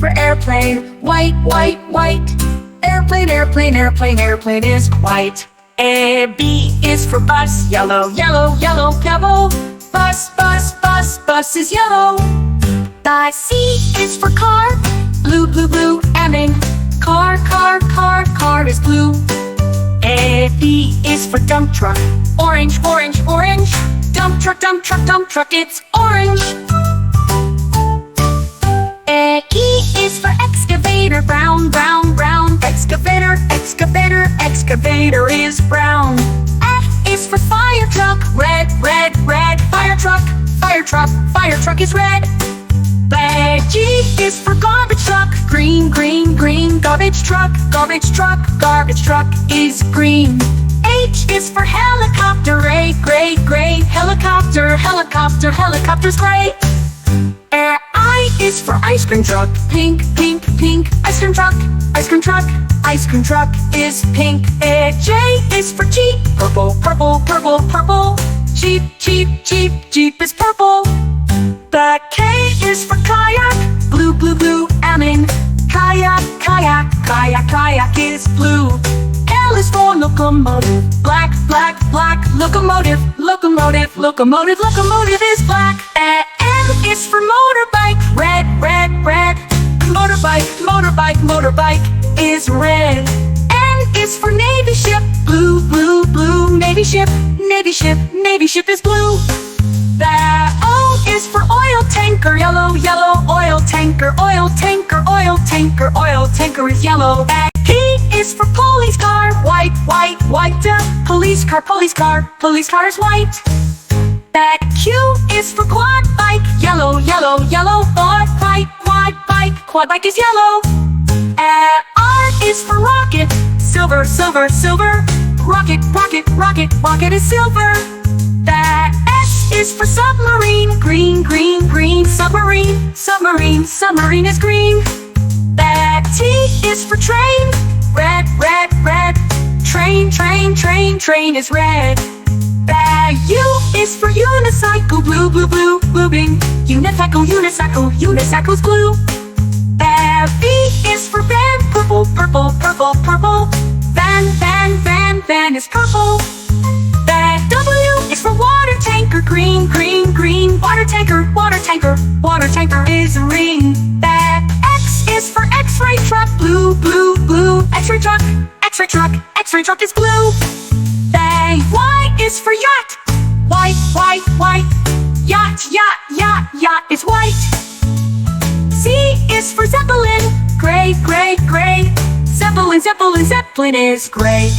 for airplane. White, white, white. Airplane, airplane, airplane, airplane is white. A, B is for bus. Yellow, yellow, yellow, yellow. Bus, bus, bus, bus is yellow. The C is for car. Blue, blue, blue, and in car, car, car, car is blue. A, B is for dump truck. Orange, orange, orange. Dump truck, dump truck, dump truck, it's orange. A, E is for excavator. Brown, brown, brown. Excavator, excavator, excavator is brown. F is for fire truck. Red, red, red. Fire truck, fire truck, fire truck is red. G is for garbage truck. Green, green, green. Garbage truck, garbage truck, garbage truck is green. H is for helicopter. A, gray, gray. Helicopter, helicopter, helicopter's gray. I is for ice cream truck. Pink, pink, pink. Ice cream truck, ice cream truck, ice cream truck is pink. J is for Jeep. Purple, purple, purple, purple. Jeep, jeep, jeep, jeep is purple. The K is for kayak. Blue, blue, blue, and in kayak, kayak, kayak, kayak is blue. L is for locomotive. Black, black, black. Locomotive, locomotive, locomotive, locomotive is black. M is for motorbike. Red, red, red. Motorbike, motorbike, motorbike is red. N is for navy ship. Blue, blue, blue. Navy ship, navy ship, navy ship is blue. The O is for oil tanker. Yellow, yellow, oil tanker, oil tanker, oil tanker, oil tanker is yellow. P is for police car. White, white, white. Police car, police car, police car is white. That Q is for quad bike. Yellow, yellow, yellow. Quad bike, quad bike, quad bike is yellow. R is for rocket. Silver, silver, silver. Rocket, rocket, rocket, rocket is silver. That S is for submarine. Green, green, green. Submarine, submarine, submarine is green. That T is for train. Red, red, red. Train, train, train, train is red. The U is for unicycle. Blue, blue, blue, blue bing. Unicycle, unicycle, unicycle's blue. The V is for van. Purple, purple, purple, purple. Van, van, van, van is purple. The W is for water tanker. Green, green, green. Water tanker, water tanker, water tanker is green. The X is for X-ray truck. Blue, blue, blue. X-ray truck, X-ray truck, X-ray truck is blue. The Y is for yacht. White, white, white. Yacht, yacht, yacht, yacht is white. Z is for Zeppelin. Gray, gray, gray. Zeppelin, Zeppelin, Zeppelin is gray.